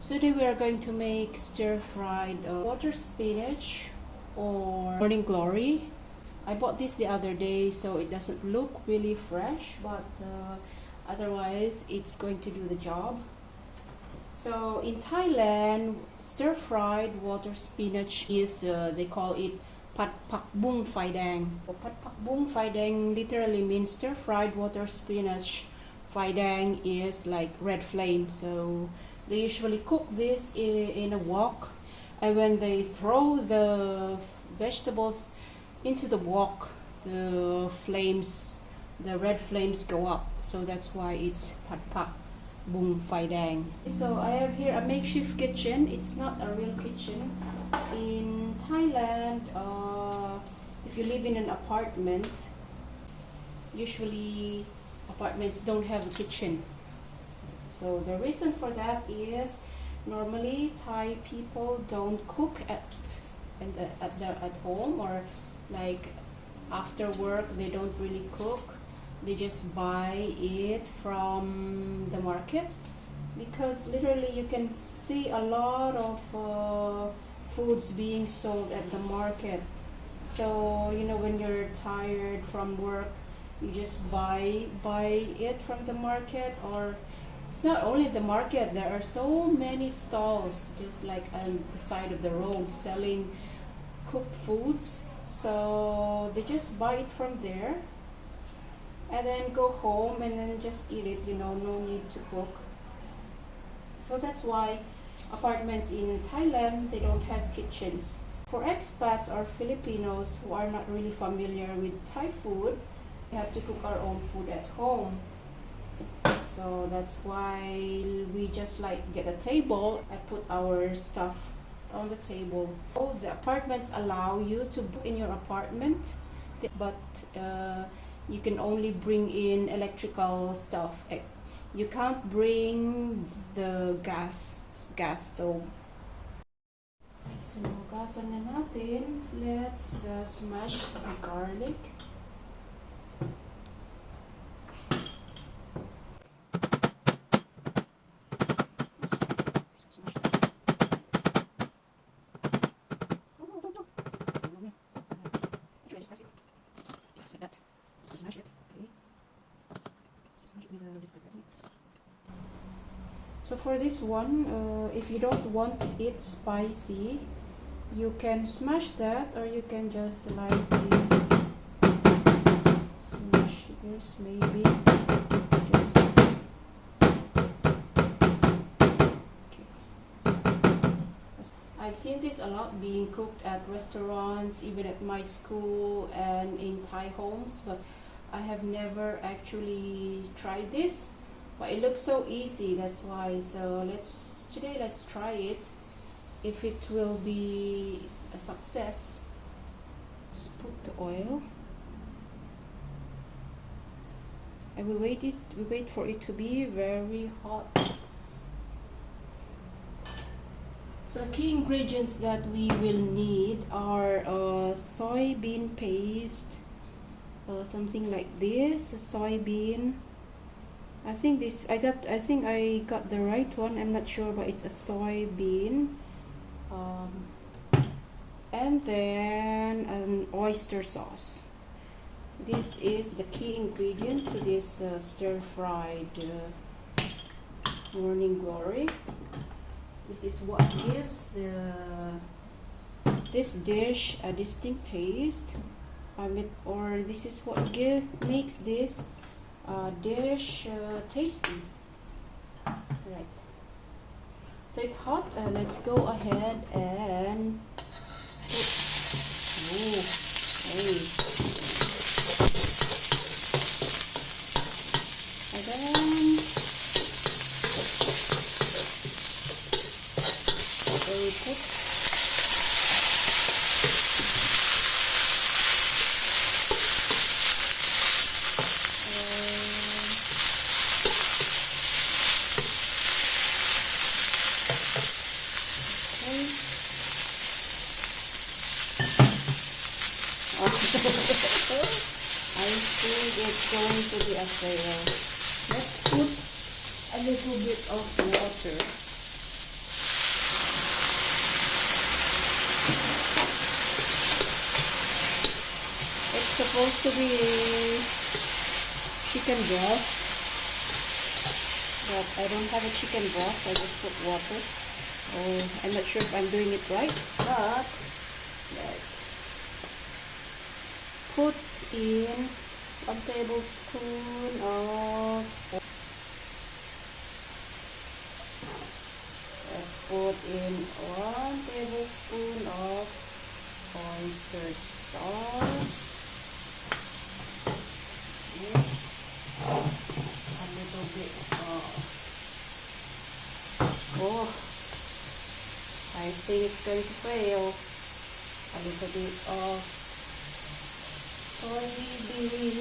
So today we are going to make stir-fried water spinach or morning glory. I bought this the other day, so it doesn't look really fresh, but otherwise it's going to do the job. So in Thailand, stir-fried water spinach is, they call it Pak Bung Phai Dang. Pak Bung Phai Dang literally means stir-fried water spinach. Phai Dang is like red flame, so they usually cook this in a wok, and when they throw the vegetables into the wok, the red flames go up, so that's why it's Pak Bung Phai Dang. So I have here a makeshift kitchen. It's not a real kitchen. In Thailand, if you live in an apartment, usually apartments don't have a kitchen. So the reason for that is normally Thai people don't cook at home, or like after work they don't really cook. They just buy it from the market, because literally you can see a lot of foods being sold at the market. So when you're tired from work, you just buy it from the market. Or it's not only the market, there are so many stalls just like on the side of the road selling cooked foods. So they just buy it from there and then go home and then just eat it, no need to cook. So that's why apartments in Thailand, they don't have kitchens. For expats or Filipinos who are not really familiar with Thai food, we have to cook our own food at home. So that's why we just like get a table and put our stuff on the table. The apartments allow you to cook in your apartment, but you can only bring in electrical stuff. You can't bring the gas stove. Okay, so gasan na natin. Let's smash the garlic. So for this one, if you don't want it spicy, you can smash that, or you can just lightly smash this, maybe. Just okay. I've seen this a lot being cooked at restaurants, even at my school and in Thai homes, but I have never actually tried this. But it looks so easy, that's why. So let's try it. If it will be a success, let's put the oil, and we wait for it to be very hot. So the key ingredients that we will need are soybean paste, something like this, a soybean. I think I got the right one. I'm not sure, but it's a soybean, and then an oyster sauce. This is the key ingredient to this stir-fried morning glory. This is what gives this dish a distinct taste. Or this is what makes this dish tasty. Right. So it's hot. Let's go ahead and put. Okay. And then we put. I think it's going to be a fail. Let's put a little bit of water. supposed to be chicken broth, but I don't have a chicken broth, so I just put water. Oh, I'm not sure if I'm doing it right, but let's put in 1 tablespoon of, let's put in 1 tablespoon of oyster sauce. A little bit of, oh, I think it's going to fail. A little bit of soybean.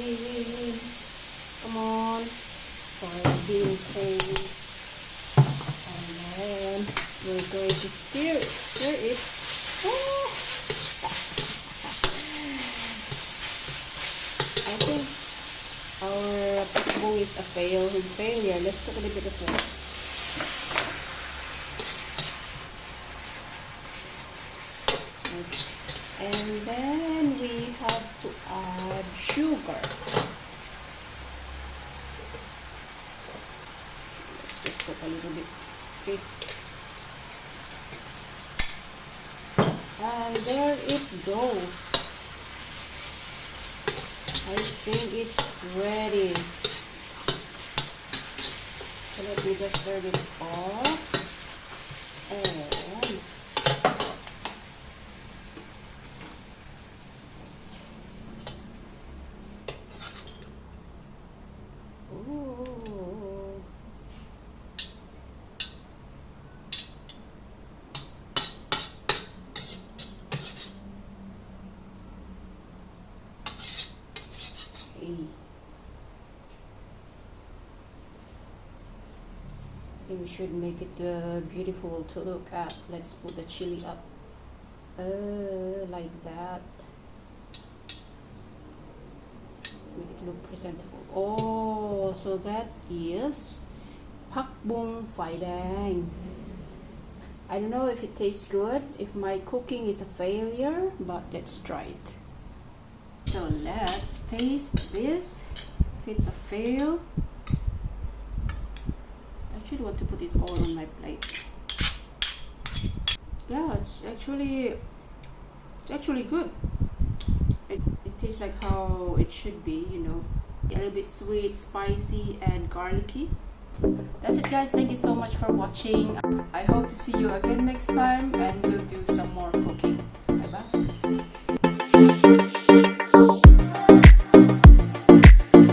Come on, soybean paste. And then we're going to stir it. Oh. I think our Pak Bung is a failure. Let's put a little bit of water. And then we have to add sugar. Let's just put a little bit. Okay. And there it goes. I think it's ready. So let me just turn it off. And I think we should make it beautiful to look at. Let's put the chili up like that. Make it look presentable. Oh, so that is Pak Bung Phai Dang. I don't know if it tastes good, if my cooking is a failure, but let's try it. So let's taste this. If it's a fail, I actually want to put it all on my plate. Yeah, it's actually good. It tastes like how it should be, you know. A little bit sweet, spicy, and garlicky. That's it, guys. Thank you so much for watching. I hope to see you again next time. And